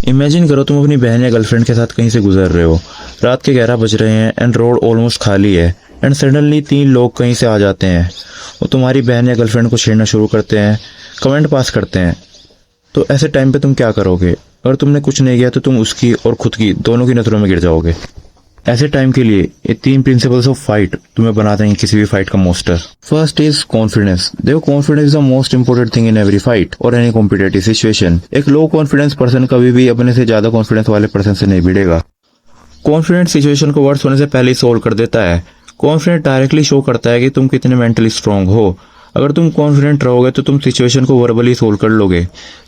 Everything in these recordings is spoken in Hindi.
इमेजिन करो तुम अपनी बहन या गर्लफ्रेंड के साथ कहीं से गुजर रहे हो। रात के 11 बज रहे हैं एंड रोड ऑलमोस्ट खाली है एंड सडनली 3 लोग कहीं से आ जाते हैं और तुम्हारी बहन या गर्लफ्रेंड को छेड़ना शुरू करते हैं, कमेंट पास करते हैं। तो ऐसे टाइम पे तुम क्या करोगे? अगर तुमने कुछ नहीं किया तो तुम उसकी और खुद की दोनों की नज़रों में गिर जाओगे। ऐसे टाइम के लिए ये 3 प्रिंसिपल्स ऑफ फाइट तुम्हें बना देंगे किसी भी फाइट का मास्टर। First is confidence. देखो, confidence is the most important thing in every fight और एनी कॉम्पिटेटिव सिचुएशन। एक लो कॉन्फिडेंस पर्सन कभी भी अपने से ज्यादा कॉन्फिडेंस वाले पर्सन से नहीं भिड़ेगा। कॉन्फिडेंट सिचुएशन को वर्ड्स होने से पहले ही सोल्व कर देता है। कॉन्फिडेंट डायरेक्टली शो करता है कि तुम कितने मेंटली स्ट्रांग हो। अगर तुम कॉन्फिडेंट रहोगे तो तुम सिचुएशन को वर्बली सोल्व कर लोगे।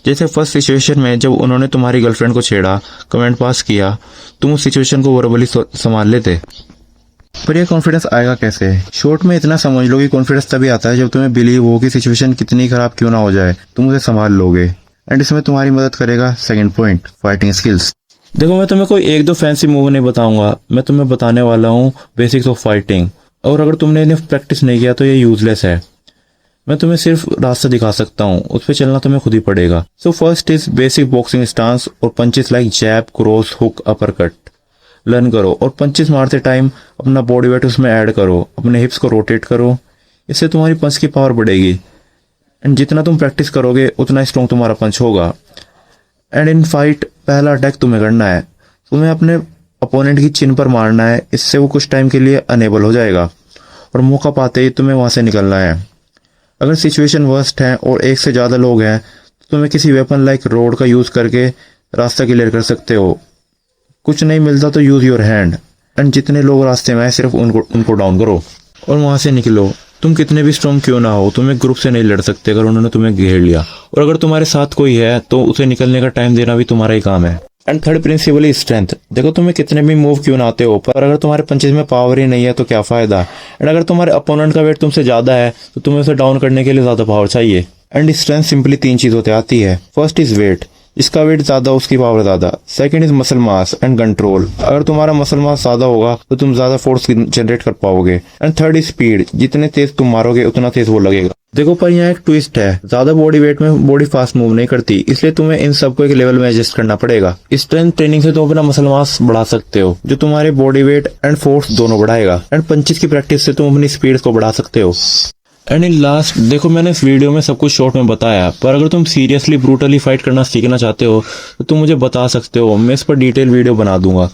जैसे फर्स्ट सिचुएशन में जब उन्होंने तुम्हारी गर्लफ्रेंड को छेड़ा, कमेंट पास किया, तुम उस सिचुएशन को वर्बली संभाल लेते। पर यह कॉन्फिडेंस आएगा कैसे? शॉर्ट में इतना समझ लो कि कॉन्फिडेंस तभी आता है जब तुम्हें बिलीव हो कि सिचुएशन कितनी खराब क्यों ना हो जाए, तुम उसे संभाल लोगे। एंड इसमें तुम्हारी मदद करेगा सेकंड पॉइंट, फाइटिंग स्किल्स। देखो, मैं तुम्हें कोई 1-2 फैंसी मूव नहीं बताऊंगा, मैं तुम्हें बताने वाला हूँ बेसिक्स ऑफ फाइटिंग। और अगर तुमने इन्हें प्रैक्टिस नहीं किया तो ये यूजलेस है। मैं तुम्हें सिर्फ रास्ता दिखा सकता हूँ, उस पर चलना तुम्हें खुद ही पड़ेगा। So first is basic boxing stance और punches like jab, cross, hook, uppercut learn करो। और पंचेस मारते टाइम अपना बॉडी वेट उसमें ऐड करो, अपने हिप्स को रोटेट करो। इससे तुम्हारी पंच की पावर बढ़ेगी एंड जितना तुम प्रैक्टिस करोगे उतना स्ट्रॉन्ग तुम्हारा पंच होगा। एंड इन फाइट पहला अटैक तुम्हें करना है, तुम्हें अपने अपोनेंट की चिन पर मारना है। इससे वो कुछ टाइम के लिए अनेबल हो जाएगा और मौका पाते ही तुम्हें वहां से निकलना है। अगर सिचुएशन वर्स्ट है और एक से ज़्यादा लोग हैं तो तुम्हें किसी वेपन लाइक रोड का यूज़ करके रास्ता क्लियर कर सकते हो। कुछ नहीं मिलता तो यूज़ योर हैंड एंड जितने लोग रास्ते में आए सिर्फ उनको डाउन करो और वहाँ से निकलो। तुम कितने भी स्ट्रॉन्ग क्यों ना हो, तुम एक ग्रुप से नहीं लड़ सकते अगर उन्होंने तुम्हें घेर लिया। और अगर तुम्हारे साथ कोई है तो उसे निकलने का टाइम देना भी तुम्हारा ही काम है। And third principal is strength. देखो, तुम्हें कितने भी मूव क्यों ना आते हो, पर अगर तुम्हारे पंचेज में पावर ही नहीं है तो क्या फायदा। एंड अगर तुम्हारे अपोनेंट का वेट तुमसे ज्यादा है तो तुम्हें उसे डाउन करने के लिए ज्यादा पावर चाहिए। एंड स्ट्रेंथ सिंपली 3 चीजों से आती है। फर्स्ट इज वेट, इसका वेट ज्यादा उसकी पावर ज्यादा। Second is muscle mass and control, अगर तुम्हारा मसल मास ज्यादा होगा तो तुम ज्यादा फोर्स जनरेट कर पाओगे। एंड थर्ड इज स्पीड, जितने तेज तुम मारोगे उतना तेज वो लगेगा। देखो, पर यहाँ एक ट्विस्ट है, ज्यादा बॉडी वेट में बॉडी फास्ट मूव नहीं करती, इसलिए तुम्हें इन सबको एक लेवल में एडजस्ट करना पड़ेगा। स्ट्रेंथ ट्रेनिंग से तुम अपना मसल मास बढ़ा सकते हो जो तुम्हारे बॉडी वेट एंड फोर्स दोनों बढ़ाएगा। एंड पंचेस की प्रैक्टिस से तुम अपनी स्पीड को बढ़ा सकते हो। एंड इन लास्ट, देखो, मैंने इस वीडियो में सब कुछ शॉर्ट में बताया, पर अगर तुम सीरियसली ब्रूटली फाइट करना सीखना चाहते हो तो तुम मुझे बता सकते हो, मैं इस पर डिटेल वीडियो बना दूंगा।